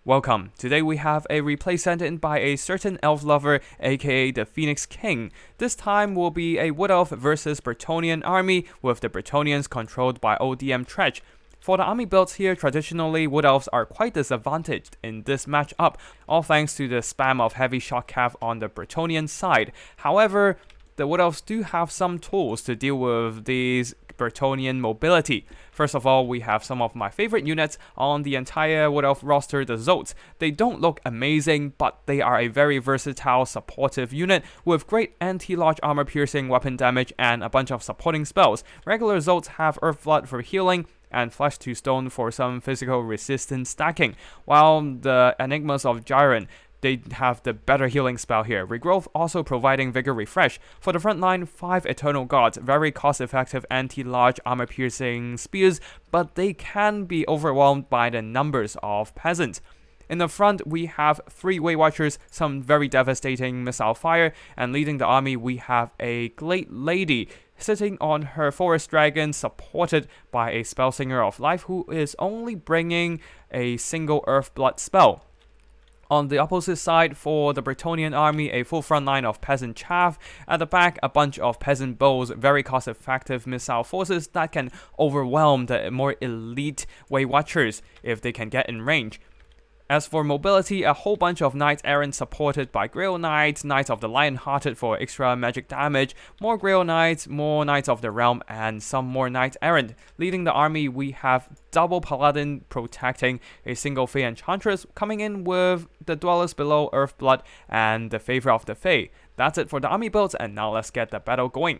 Welcome. Today we have a replay sent in by a certain elf lover, aka the Phoenix King. This time will be a Wood Elf versus Bretonnian army, with the Bretonnians controlled by ODM Tretch. For the army builds here, traditionally Wood Elves are quite disadvantaged in this matchup, all thanks to the spam of heavy shock cav on the Bretonnian side. However, the Wood Elves do have some tools to deal with these Bretonnian mobility. First of all, we have some of my favorite units on the entire Wood Elf roster, the Zotes. They don't look amazing, but they are a very versatile, supportive unit with great anti-large armor piercing weapon damage and a bunch of supporting spells. Regular Zotes have Earthblood for healing and Flesh to Stone for some physical resistance stacking, while the Enigmas of Gyron, they have the better healing spell here. Regrowth also providing Vigor Refresh. For the front line, 5 Eternal Gods, very cost-effective anti-large armor-piercing spears, but they can be overwhelmed by the numbers of peasants. In the front, we have 3 Weight Watchers, some very devastating missile fire, and leading the army, we have a Grail Lady sitting on her Forest Dragon, supported by a Spellsinger of Life, who is only bringing a single Earthblood spell. On the opposite side, for the Bretonnian army, a full front line of peasant chaff. At the back, a bunch of peasant bows, very cost-effective missile forces that can overwhelm the more elite Weight Watchers if they can get in range. As for mobility, a whole bunch of Knights Errant supported by Grail Knight, Knights of the Lion-Hearted for extra magic damage, more Grail Knights, more Knights of the Realm, and some more Knights Errant. Leading the army, we have double Paladin protecting a single Fey Enchantress, coming in with the Dwellers Below, Earthblood, and the Favor of the Fey. That's it for the army builds, and now let's get the battle going.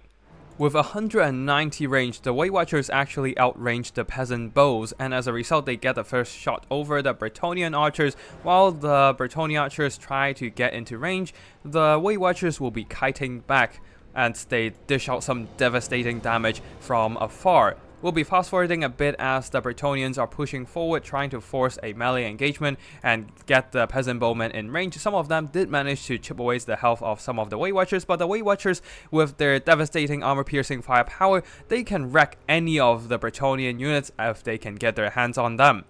With 190 range, the Weight Watchers actually outrange the Peasant Bows, and as a result, they get the first shot over the Bretonnian Archers. While the Bretonnian Archers try to get into range, the Weight Watchers will be kiting back, and they dish out some devastating damage from afar. We'll be fast forwarding a bit as the Bretonnians are pushing forward, trying to force a melee engagement and get the peasant bowmen in range. Some of them did manage to chip away the health of some of the Weight Watchers, but the Weight Watchers, with their devastating armor-piercing firepower, they can wreck any of the Bretonnian units if they can get their hands on them.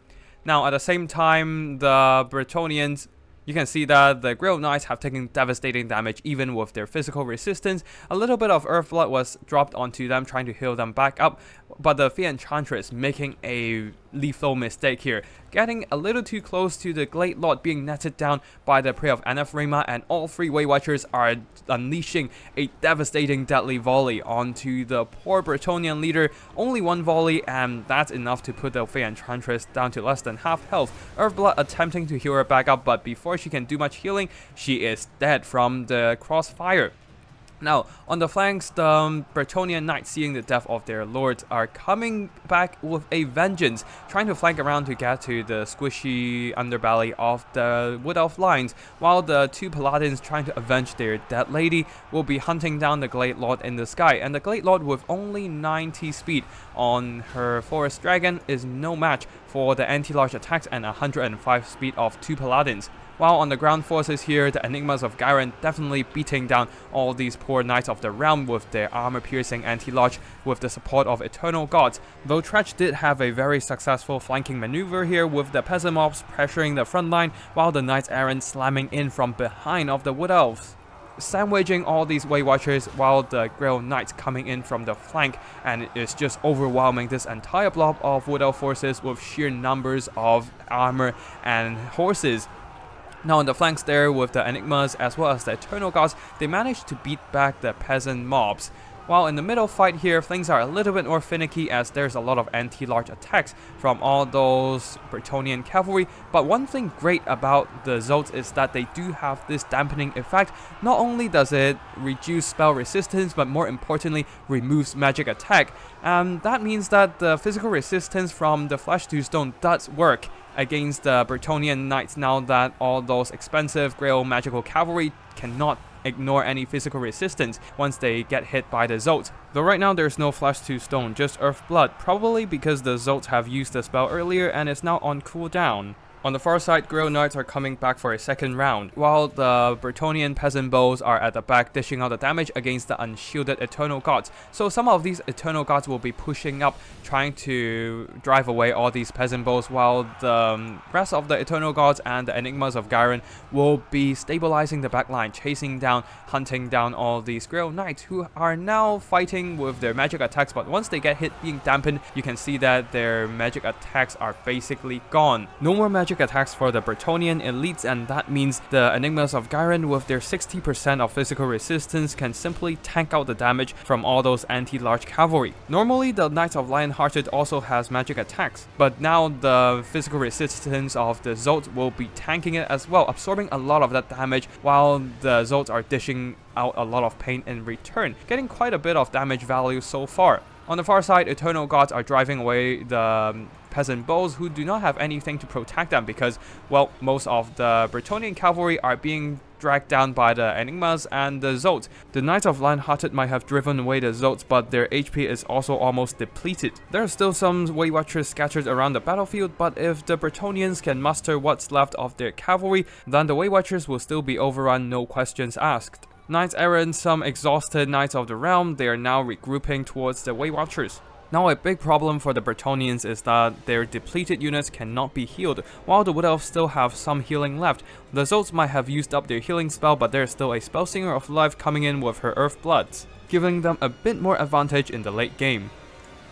Now, at the same time, the Bretonnians, you can see that the Grail Knights have taken devastating damage even with their physical resistance. A little bit of Earthblood was dropped onto them, trying to heal them back up, but the Fey Enchantress making a lethal mistake here, getting a little too close to the Glade Lord, being netted down by the Prey of Anathema, and all 3 Weight Watchers are unleashing a devastating deadly volley onto the poor Bretonnian leader. Only 1 volley, and that's enough to put the Fey Enchantress down to less than half health. Earthblood attempting to heal her back up, but before she can do much healing, she is dead from the crossfire. Now, on the flanks, the Bretonnian Knights, seeing the death of their lords, are coming back with a vengeance, trying to flank around to get to the squishy underbelly of the Wood Elf lines, while the 2 Paladins trying to avenge their dead lady will be hunting down the Glade Lord in the sky. And the Glade Lord, with only 90 speed on her Forest Dragon, is no match for the anti-large attacks and 105 speed of 2 Paladins. While on the ground forces here, the Enigmas of Gyron definitely beating down all these poor Knights of the Realm with their armor-piercing anti-large with the support of Eternal Gods. Though Tretch did have a very successful flanking maneuver here with the Peasant Mobs pressuring the front line, while the Knights Errant slamming in from behind of the Wood Elves, sandwiching all these Weight Watchers, while the Grail Knights coming in from the flank, and it is just overwhelming this entire blob of Wood Elf forces with sheer numbers of armor and horses. Now on the flanks there, with the Enigmas as well as the Eternal Gods, they managed to beat back the peasant mobs. While in the middle fight here, things are a little bit more finicky as there's a lot of anti-large attacks from all those Bretonnian cavalry. But one thing great about the Zotes is that they do have this dampening effect. Not only does it reduce spell resistance, but more importantly, removes magic attack. And that means that the physical resistance from the Flesh to Stone does work against the Bretonnian Knights, now that all those expensive Grail magical cavalry cannot ignore any physical resistance once they get hit by the Zotes. Though right now there's no Flesh to Stone, just Earthblood, probably because the Zotes have used the spell earlier and is now on cooldown. On the far side, Grail Knights are coming back for a second round, while the Bretonnian Peasant Bows are at the back dishing out the damage against the unshielded Eternal Gods. So some of these Eternal Gods will be pushing up, trying to drive away all these Peasant Bows, while the rest of the Eternal Gods and the Enigmas of Ghyran will be stabilizing the backline, chasing down, hunting down all these Grail Knights, who are now fighting with their magic attacks, but once they get hit being dampened, you can see that their magic attacks are basically gone. No more magic attacks for the Bretonnian elites, and that means the Enigmas of Ghyran with their 60% of physical resistance can simply tank out the damage from all those anti-large cavalry. Normally the Knights of Lionhearted also has magic attacks, but now the physical resistance of the Zolts will be tanking it as well, absorbing a lot of that damage, while the Zolts are dishing out a lot of pain in return, getting quite a bit of damage value so far. On the far side, Eternal Gods are driving away the Peasant Bows, who do not have anything to protect them because, well, most of the Bretonnian cavalry are being dragged down by the Enigmas and the Zolts. The Knights of Lionhearted might have driven away the Zolts, but their HP is also almost depleted. There are still some Weight Watchers scattered around the battlefield, but if the Bretonnians can muster what's left of their cavalry, then the Weight Watchers will still be overrun, no questions asked. Knights errant, some exhausted Knights of the Realm, they are now regrouping towards the Weight Watchers. Now a big problem for the Bretonnians is that their depleted units cannot be healed, while the Wood Elves still have some healing left. The Zolts might have used up their healing spell, but there is still a Spellsinger of Life coming in with her Earth Bloods, giving them a bit more advantage in the late game.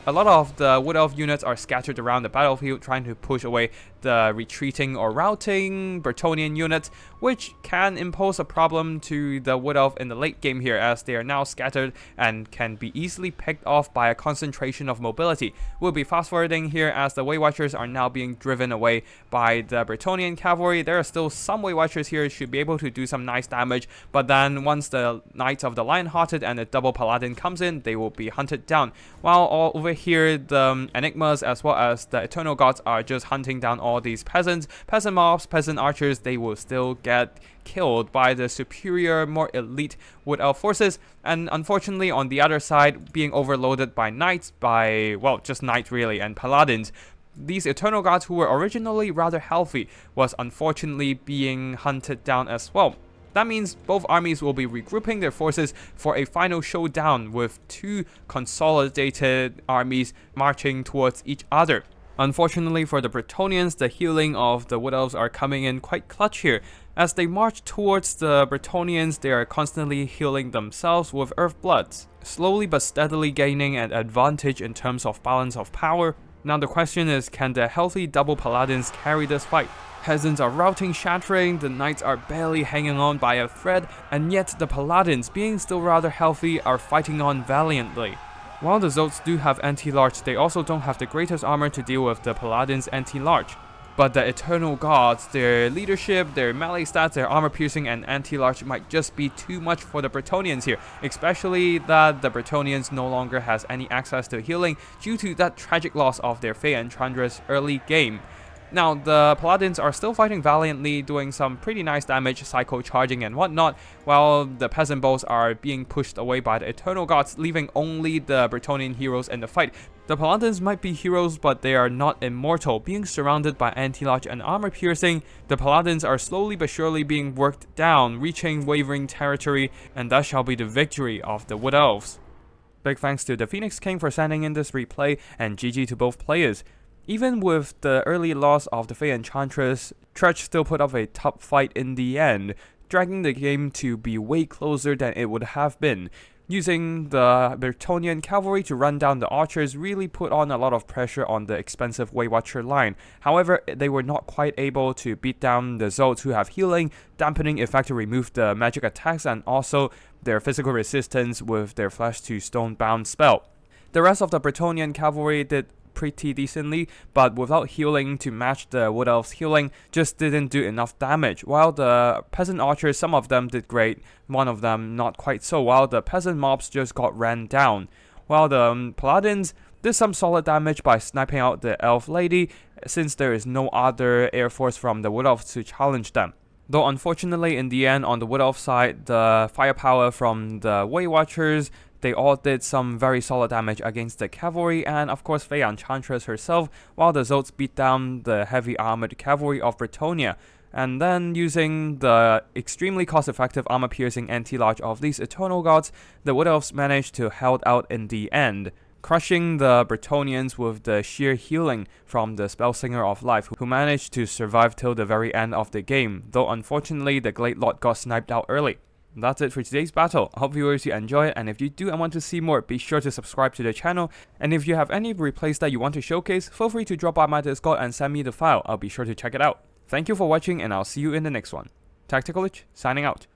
A lot of the Wood Elf units are scattered around the battlefield trying to push away the retreating or routing Bretonnian units, which can impose a problem to the Wood Elf in the late game here, as they are now scattered and can be easily picked off by a concentration of mobility. We'll be fast forwarding here as the Weight Watchers are now being driven away by the Bretonnian cavalry. There are still some Weight Watchers here, should be able to do some nice damage, but then once the Knights of the Lionhearted and the double Paladin comes in, they will be hunted down. While all over here, the Enigmas as well as the Eternal Gods are just hunting down all these peasant mobs, peasant archers. They will still get killed by the superior, more elite Wood Elf forces, and unfortunately on the other side, being overloaded by knights, well, just knights really, and paladins. These Eternal Gods, who were originally rather healthy, was unfortunately being hunted down as well. That means both armies will be regrouping their forces for a final showdown, with two consolidated armies marching towards each other. Unfortunately for the Bretonnians, the healing of the Wood Elves are coming in quite clutch here. As they march towards the Bretonnians, they are constantly healing themselves with Earth Bloods, slowly but steadily gaining an advantage in terms of balance of power. Now the question is, can the healthy double Paladins carry this fight? Peasants are routing, shattering, the Knights are barely hanging on by a thread, and yet the Paladins, being still rather healthy, are fighting on valiantly. While the Zolts do have anti-large, they also don't have the greatest armor to deal with the Paladins' anti-large. But the Eternal Gods, their leadership, their melee stats, their armor piercing and anti-large might just be too much for the Bretonnians here, especially that the Bretonnians no longer has any access to healing due to that tragic loss of their Fae and Chandra's early game. Now, the Paladins are still fighting valiantly, doing some pretty nice damage, psycho charging and whatnot, while the Peasant Bows are being pushed away by the Eternal Gods, leaving only the Bretonnian heroes in the fight. The Paladins might be heroes, but they are not immortal. Being surrounded by anti-large and armor piercing, the Paladins are slowly but surely being worked down, reaching wavering territory, and that shall be the victory of the Wood Elves. Big thanks to the Phoenix King for sending in this replay, and GG to both players. Even with the early loss of the Fae Enchantress, Tretch still put up a tough fight in the end, dragging the game to be way closer than it would have been. Using the Bretonnian cavalry to run down the archers really put on a lot of pressure on the expensive Weight Watcher line. However, they were not quite able to beat down the Zolts, who have healing, dampening effect to remove the magic attacks, and also their physical resistance with their Flesh to Stone bound spell. The rest of the Bretonnian cavalry did pretty decently, but without healing to match the Wood Elves' healing, just didn't do enough damage. While the peasant archers, some of them did great, one of them not quite so, while the peasant mobs just got ran down. While the Paladins did some solid damage by sniping out the Elf Lady, since there is no other air force from the Wood Elves to challenge them. Though unfortunately in the end, on the Wood Elf side, the firepower from the Weight Watchers, They all did some very solid damage against the cavalry and of course Fey Enchantress herself, while the Zotes beat down the heavy armored cavalry of Bretonnia. And then, using the extremely cost-effective armor-piercing anti-large of these Eternal Gods, the Wood Elves managed to hold out in the end, crushing the Bretonnians with the sheer healing from the Spellsinger of Life, who managed to survive till the very end of the game, though unfortunately the Glade Lord got sniped out early. That's it for today's battle. I hope viewers you enjoy it, and if you do and want to see more, be sure to subscribe to the channel. And if you have any replays that you want to showcase, feel free to drop by my Discord and send me the file. I'll be sure to check it out. Thank you for watching, and I'll see you in the next one. Tactical Lich, signing out.